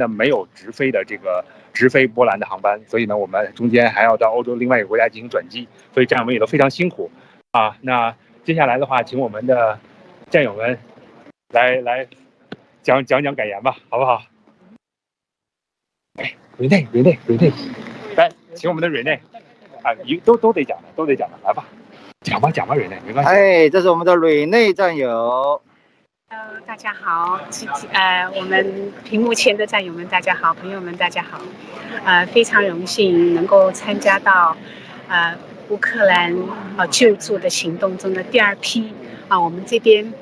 那没有直飞波兰的航班，所以呢，我们中间还要到欧洲另外一个国家进行转机，所以战友们也都非常辛苦啊。那接下来的话，请我们的战友们来讲感言吧，好不好？哎，瑞内，来，请我们的瑞内啊，都得讲的，来吧，讲吧，瑞内，没关系。哎，这是我们的瑞内战友。大家好，我们屏幕前的战友们大家好，朋友们大家好，非常荣幸能够参加到乌克兰救助的行动中的第2批我们这边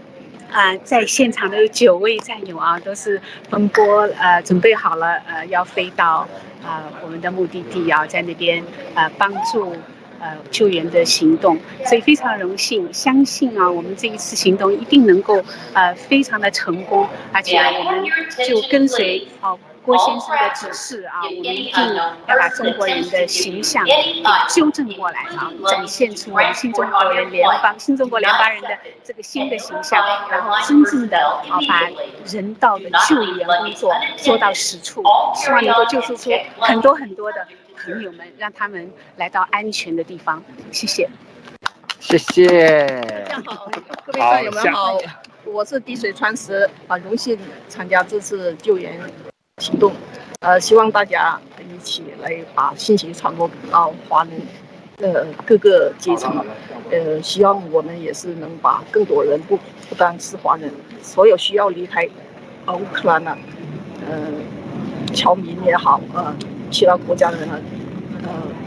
在现场的有9位战友都是奔波准备好了要飞到我们的目的地在那边帮助救援的行动，所以非常荣幸，相信我们这一次行动一定能够非常的成功，而且我们就跟随郭先生的指示我们一定要把中国人的形象纠正过来展现出我们新中国联邦人的这个新的形象，然后真正的把人道的救援工作做到实处，希望能够救助出很多的朋友们，让他们来到安全的地方。谢谢。谢谢。大家好，各位战友们好，我是滴水穿石荣幸参加这次救援行动，希望大家一起来把信息传播到华人各个阶层，希望我们也是能把更多人不单是华人，所有需要离开乌克兰的侨民也好，其他国家的人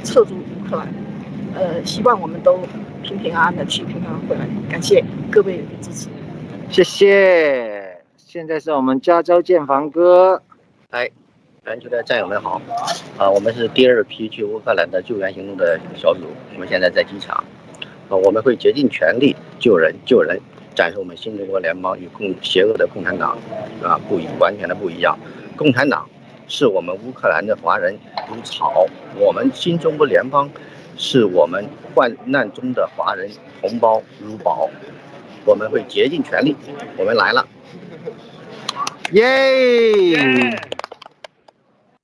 撤出乌克兰，希望我们都平平安安的去，平安回来。感谢各位的支持，谢谢。现在是我们加州建房哥。嗨，全球的战友们好，我们是第2批去乌克兰的救援行动的小组，我们现在在机场，我们会竭尽全力救人，展示我们新中国联邦与邪恶的共产党完全的不一样。共产党是我们乌克兰的华人如草，我们新中国联邦是我们患难中的华人同胞如宝，我们会竭尽全力，我们来了，耶！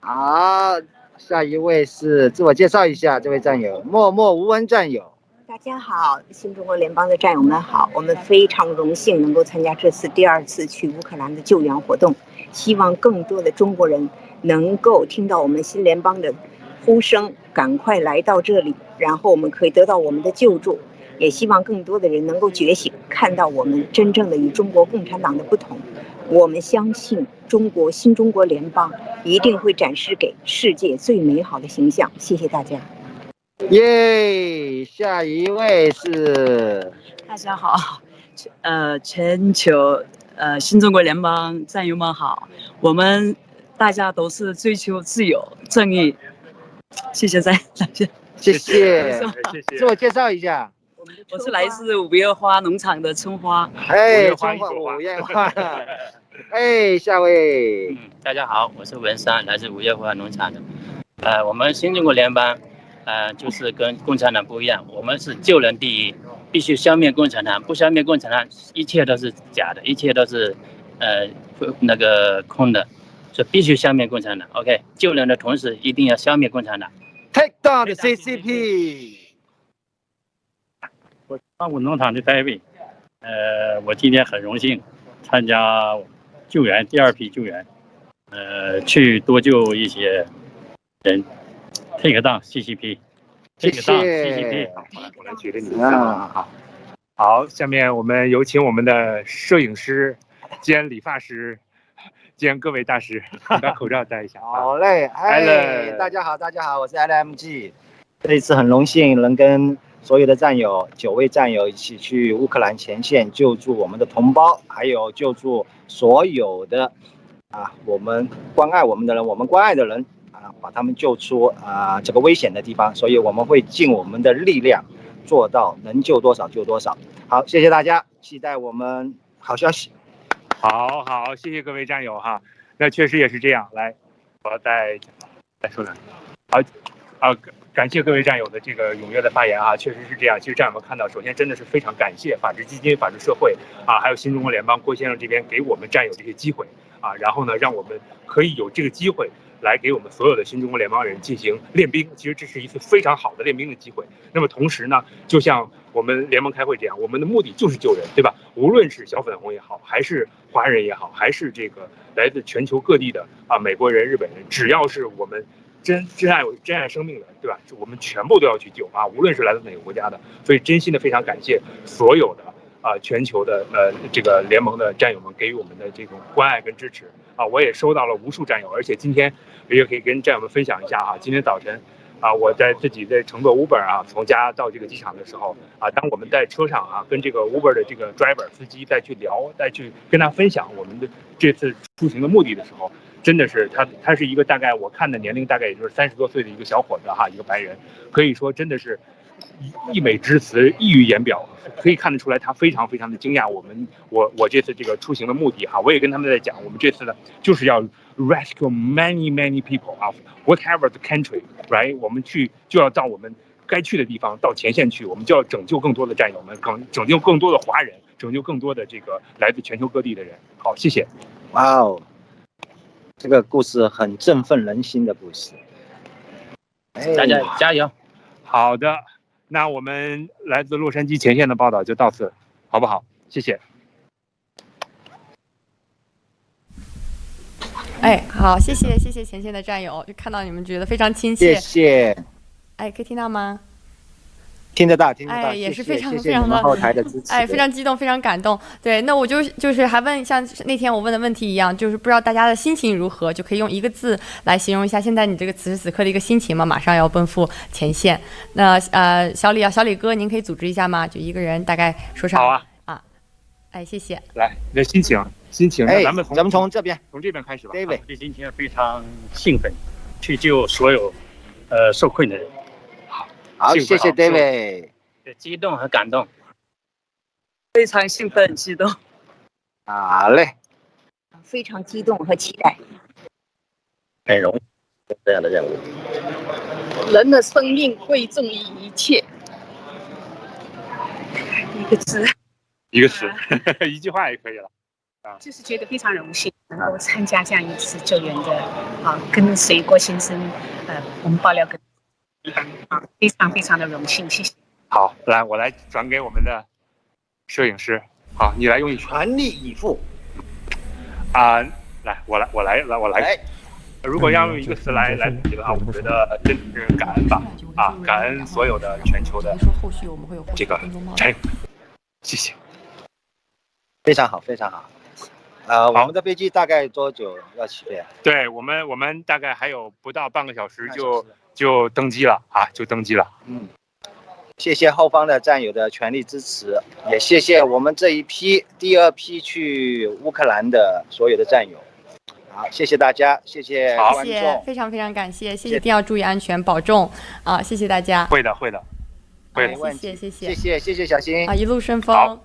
好，下一位是自我介绍一下，这位战友默默无闻战友。大家好，新中国联邦的战友们好，我们非常荣幸能够参加这次第2次去乌克兰的救援活动，希望更多的中国人能够听到我们新联邦的呼声，赶快来到这里，然后我们可以得到我们的救助，也希望更多的人能够觉醒，看到我们真正的与中国共产党的不同。我们相信新中国联邦一定会展示给世界最美好的形象。谢谢大家。耶，下一位是。大家好，全球新中国联邦战友们好，我们大家都是追求自由正义。谢谢大家。谢谢。自我介绍一下。我是来自五月花农场的春花。哎，五月花。哎，下位。大家好，我是文山，来自五月花农场的。我们新中国联邦，就是跟共产党不一样，我们是救人第一，必须消灭共产党，不消灭共产党，一切都是假的，一切都是空的，所以必须消灭共产党。OK， 救人的同时一定要消灭共产党。Take down the CCP。我是花谷农场的David，我今天很荣幸参加救援第2批救援，去多救一些人。Take down CCP， 谢谢。CCP， 好，我来举着你的好，下面我们有请我们的摄影师兼理发师兼各位大师，把口罩戴一下。好嘞，哎，大家好，我是 LMG， 这一次很荣幸能跟所有的战友9位战友一起去乌克兰前线救助我们的同胞，还有救助所有的我们关爱我们的人，我们关爱的人把他们救出这个危险的地方，所以我们会尽我们的力量做到能救多少救多少。好，谢谢大家，期待我们好消息。好，谢谢各位战友哈。那确实也是这样，来，我再说两句。好，感谢各位战友的这个踊跃的发言确实是这样。其实战友们看到，首先真的是非常感谢法治基金、法治社会还有新中国联邦郭先生这边给我们战友这些机会啊，然后呢，让我们可以有这个机会来给我们所有的新中国联邦人进行练兵。其实这是一次非常好的练兵的机会。那么同时呢，就像我们联盟开会这样，我们的目的就是救人，对吧？无论是小粉红也好，还是华人也好，还是这个来自全球各地的美国人、日本人，只要是我们真爱生命的，对吧？我们全部都要去救啊，无论是来自哪个国家的。所以真心的非常感谢所有的全球的这个联盟的战友们给予我们的这种关爱跟支持啊，我也收到了无数战友，而且今天也可以跟战友们分享一下啊，今天早晨我在自己在乘坐 Uber 从家到这个机场的时候当我们在车上跟这个 Uber 的这个 driver 司机再去聊，再去跟他分享我们的这次出行的目的的时候，真的是他是一个大概我看的年龄大概也就是30多岁的一个小伙子一个白人，可以说真的是溢美之词溢于言表，可以看得出来他非常非常的惊讶我这次这个出行的目的我也跟他们在讲，我们这次呢就是要 rescue many people of whatever the country right， 我们就要到我们该去的地方，到前线去，我们就要拯救更多的战友们，拯救更多的华人，拯救更多的这个来自全球各地的人。好，谢谢。哇哦，这个故事很振奋人心的故事，大家加油。好的，那我们来自洛杉矶前线的报道就到此，好不好？谢谢。哎，好，谢谢前线的战友，就看到你们觉得非常亲切。谢谢。哎，可以听到吗？听得到。哎，也是非常谢谢你们后台的支持。哎，非常激动，非常感动。对，那我就是还问，像那天我问的问题一样，就是不知道大家的心情如何，就可以用一个字来形容一下现在你这个此时此刻的一个心情嘛，马上要奔赴前线。那小李哥，您可以组织一下吗？就一个人大概说上。好啊。哎，谢谢。来，你的心情，哎，咱们从这边开始吧。David，这今天非常兴奋，去救所有受困的人。好，谢谢 David。激动和感动，非常兴奋激动。好嘞，非常激动和期待。很荣幸这样的任务。人的生命贵重于一切。一个字，一句话也可以了。就是觉得非常荣幸能够参加这样一次救援的跟随郭先生我们爆料跟非常非常的荣幸，谢谢。好，来，我来转给我们的摄影师。好，你来用全力以赴。来，我来。如果要用一个词来总结的话，我觉得真的是感恩吧。感恩所有的全球的这个战友们，谢谢。非常好，非常好。我们的飞机大概多久要起飞？对我们大概还有不到半个小时就登机了就登机了。谢谢后方的战友的全力支持，也谢谢我们这一批第二批去乌克兰的所有的战友。好，谢谢大家，谢谢观众，非常非常感谢，谢谢，一定要注意安全，保重谢谢大家。会的。谢谢小新一路顺风。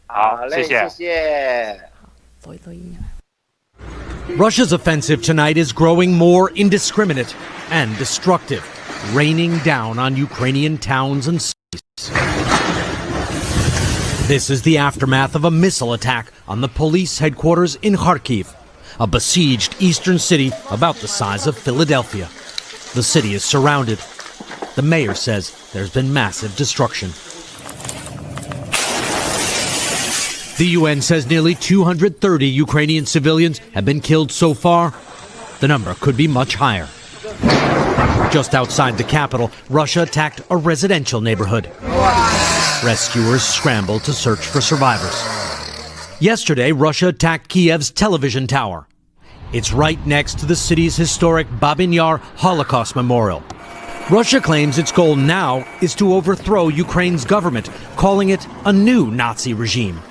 好，谢谢。走音。Russia's offensive tonight is growing more indiscriminate and destructive, raining down on Ukrainian towns and cities. This is the aftermath of a missile attack on the police headquarters in Kharkiv, a besieged eastern city about the size of Philadelphia. The city is surrounded. The mayor says there's been massive destruction. The UN says nearly 230 Ukrainian civilians have been killed so far. The number could be much higher. Just outside the capital, Russia attacked a residential neighborhood. Rescuers scrambled to search for survivors. Yesterday, Russia attacked Kiev's television tower. It's right next to the city's historic Babin Yar Holocaust Memorial. Russia claims its goal now is to overthrow Ukraine's government, calling it a new Nazi regime.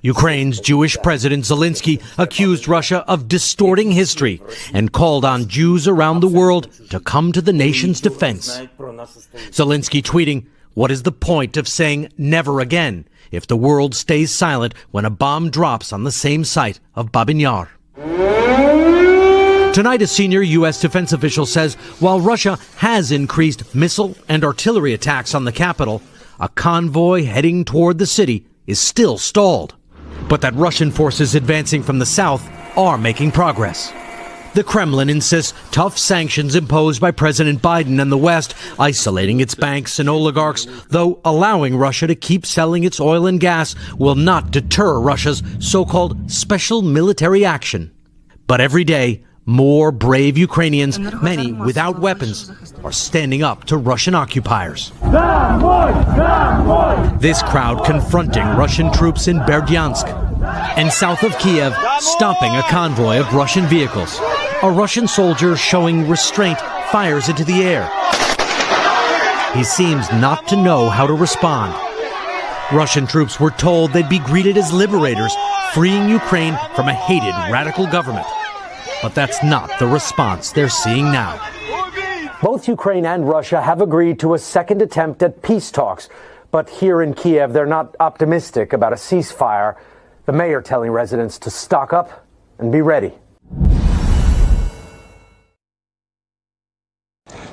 Ukraine's Jewish President Zelensky accused Russia of distorting history and called on Jews around the world to come to the nation's defense. Zelensky tweeting, "What is the point of saying never again if the world stays silent when a bomb drops on the same site of Babin Yar?" Tonight, a senior U.S. defense official says while Russia has increased missile and artillery attacks on the capital, a convoy heading toward the city is still stalled. But that Russian forces advancing from the south are making progress. The Kremlin insists tough sanctions imposed by President Biden and the West, isolating its banks and oligarchs, though allowing Russia to keep selling its oil and gas will not deter Russia's so-called special military action. But every day, more brave Ukrainians, many without weapons, are standing up to Russian occupiers. This crowd confronting Russian troops in Berdyansk and south of Kiev, stopping a convoy of Russian vehicles. A Russian soldier showing restraint fires into the air. He seems not to know how to respond. Russian troops were told they'd be greeted as liberators, freeing Ukraine from a hated radical government. But that's not the response they're seeing now. Both Ukraine and Russia have agreed to a second attempt at peace talks. But here in Kiev, they're not optimistic about a ceasefire. The mayor telling residents to stock up and be ready.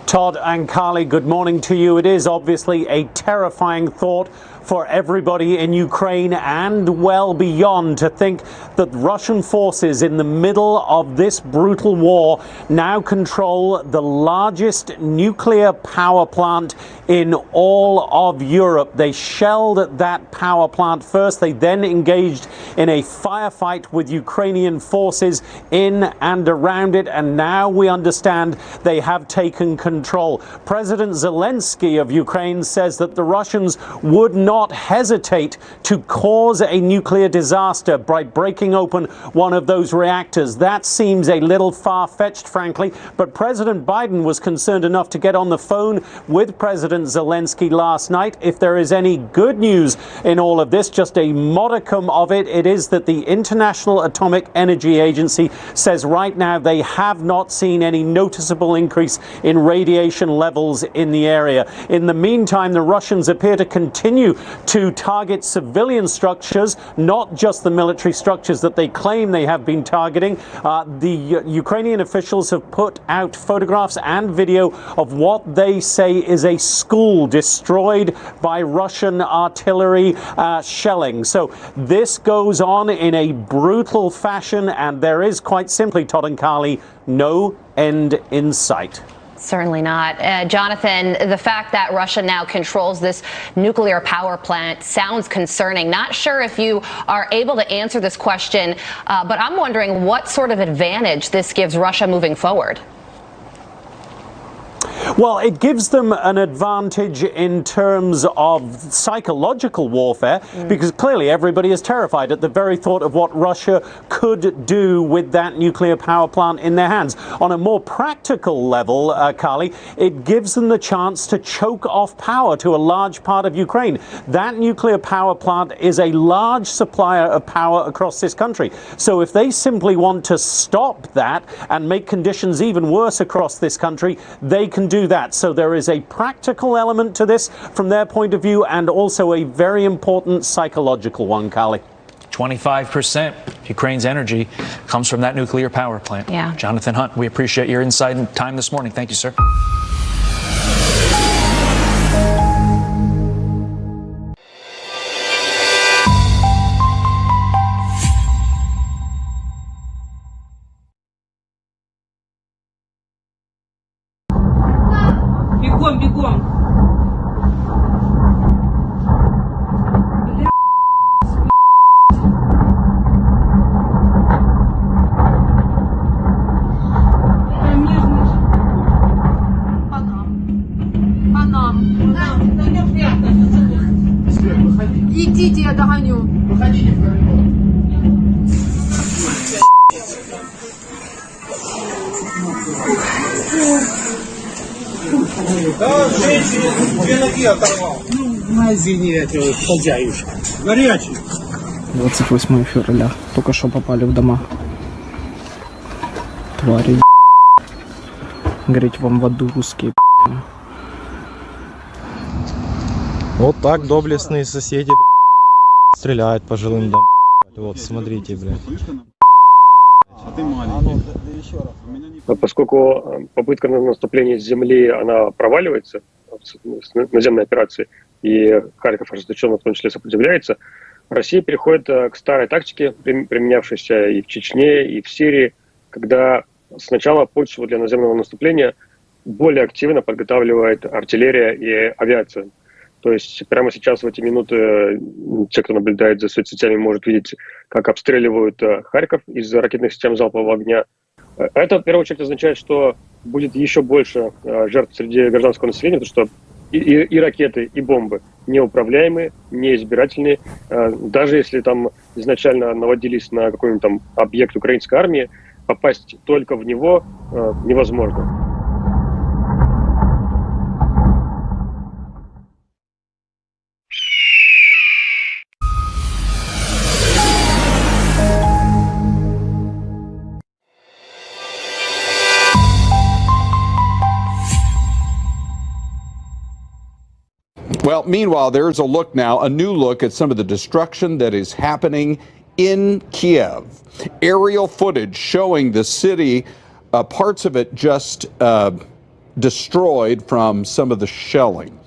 Todd and Carly, good morning to you. It is obviously a terrifying thought for everybody in Ukraine and well beyond to think that Russian forces in the middle of this brutal war now control the largest nuclear power plant in all of Europe. They shelled that power plant first. They then engaged in a firefight with Ukrainian forces in and around it, and now we understand they have taken control. President Zelensky of Ukraine says that the Russians would not hesitate to cause a nuclear disaster by breaking open one of those reactors. That seems a little far-fetched, frankly, but President Biden was concerned enough to get on the phone with President Zelensky last night. If there is any good news in all of this, just a modicum of it, it is that the International Atomic Energy Agency says right now they have not seen any noticeable increase in radiation levels in the area. In the meantime, the Russians appear to continue to target civilian structures, not just the military structures that they claim they have been targeting. The Ukrainian officials have put out photographs and video of what they say is a school destroyed by Russian artillery shelling. So this goes on in a brutal fashion, and there is quite simply, Todd and Carly, no end in sight. Certainly not. Jonathan, the fact that Russia now controls this nuclear power plant sounds concerning. Not sure if you are able to answer this question, but I'm wondering what sort of advantage this gives Russia moving forward. Well, it gives them an advantage in terms of psychological warfare, because clearly everybody is terrified at the very thought of what Russia could do with that nuclear power plant in their hands. On a more practical level, Carly, it gives them the chance to choke off power to a large part of Ukraine. That nuclear power plant is a large supplier of power across this country. So if they simply want to stop that and make conditions even worse across this country, they can do that. So there is a practical element to this from their point of view, and also a very important psychological one, Carly. 25% of Ukraine's energy comes from that nuclear power plant. Yeah. Jonathan Hunt, we appreciate your insight and time this morning. Thank you, sir. Бегом. Идите, я догоню. Выходите в коридор. Да, женщине 2 ноги оторвал. Извини, это хозяюшка. Горячий. 28 февраля. Только что попали в дома. Твари. Гореть вам в аду русские. Вот так доблестные соседи стреляют по жилым домам. Вот, смотрите, блядь. Поскольку попытка наступления с земли, она проваливается, наземной операции, и Харьков ожесточенно в том числе сопротивляется, Россия переходит к старой тактике, применявшейся и в Чечне, и в Сирии, когда сначала почву для наземного наступления более активно подготавливает артиллерия и авиация. То есть прямо сейчас в эти минуты те, кто наблюдает за соцсетями, может видеть, как обстреливают Харьков из ракетных систем залпового огня. Это, в первую очередь, означает, что будет еще больше жертв среди гражданского населения, потому что и ракеты, и бомбы неуправляемые, неизбирательные. Даже если там изначально наводились на какой-нибудь там объект украинской армии, попасть только в него невозможно. Well, meanwhile, there's a new look at some of the destruction that is happening in Kiev. Aerial footage showing the city, parts of it just destroyed from some of the shelling.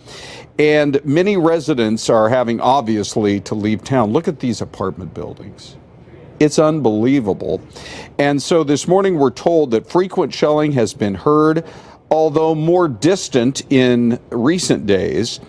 And many residents are having, obviously, to leave town. Look at these apartment buildings. It's unbelievable. And so this morning we're told that frequent shelling has been heard, although more distant in recent days.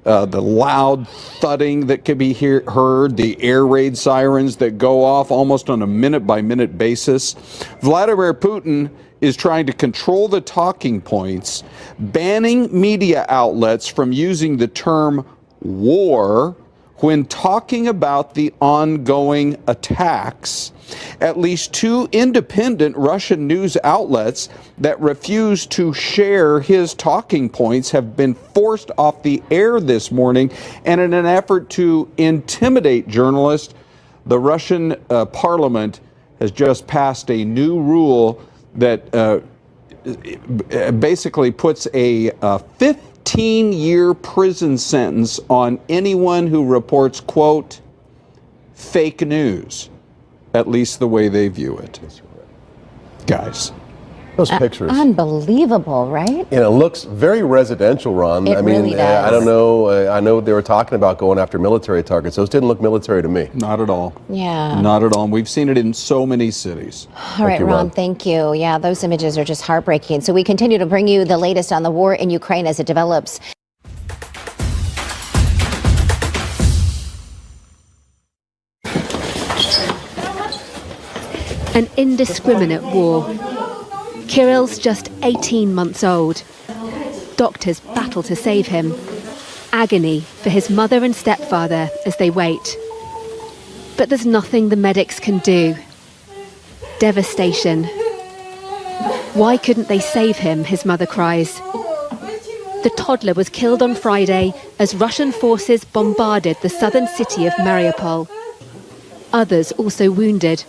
The loud thudding that can be heard, the air raid sirens that go off almost on a minute-by-minute basis. Vladimir Putin is trying to control the talking points, banning media outlets from using the term war when talking about the ongoing attacks. At least 2 independent Russian news outlets that refuse to share his talking points have been forced off the air this morning. And in an effort to intimidate journalists, the Russian parliament has just passed a new rule that basically puts a 15-year prison sentence on anyone who reports, quote, fake news. At least the way they view it. Guys. Those pictures. Unbelievable, right? And it looks very residential, Ron. It really does. I don't know. I know they were talking about going after military targets. Those didn't look military to me. Not at all. Yeah. Not at all. And we've seen it in so many cities. All right, Ron, thank you. Yeah, those images are just heartbreaking. So we continue to bring you the latest on the war in Ukraine as it develops. An indiscriminate war. Kirill's just 18 months old. Doctors battle to save him. Agony for his mother and stepfather as they wait. But there's nothing the medics can do. Devastation. Why couldn't they save him, his mother cries. The toddler was killed on Friday as Russian forces bombarded the southern city of Mariupol. Others also wounded.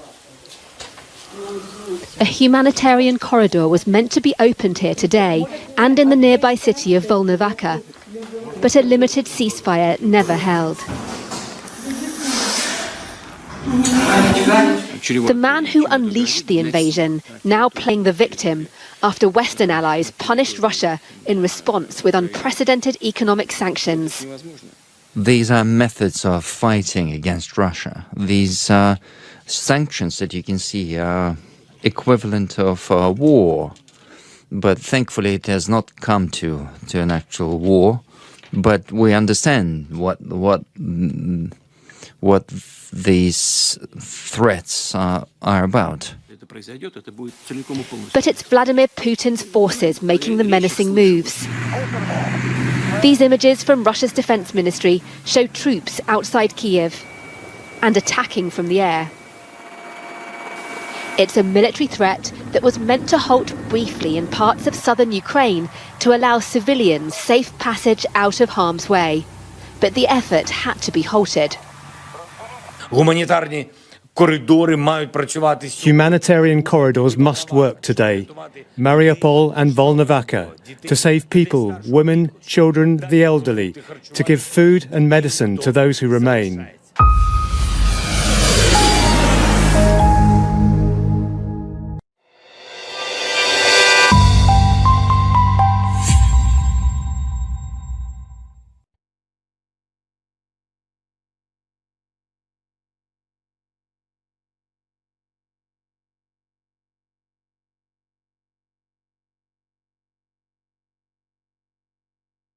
A humanitarian corridor was meant to be opened here today and in the nearby city of Volnovakha, but a limited ceasefire never held. The man who unleashed the invasion now playing the victim after Western allies punished Russia in response with unprecedented economic sanctions. These are methods of fighting against Russia. These sanctions that you can see are equivalent of war, but thankfully it has not come to an actual war. But we understand what these threats are about. But it's Vladimir Putin's forces making the menacing moves. These images from Russia's defense ministry show troops outside Kiev and attacking from the air. It's a military threat that was meant to halt briefly in parts of southern Ukraine to allow civilians safe passage out of harm's way. But the effort had to be halted. Humanitarian corridors must work today, Mariupol and Volnovakha, to save people, women, children, the elderly, to give food and medicine to those who remain.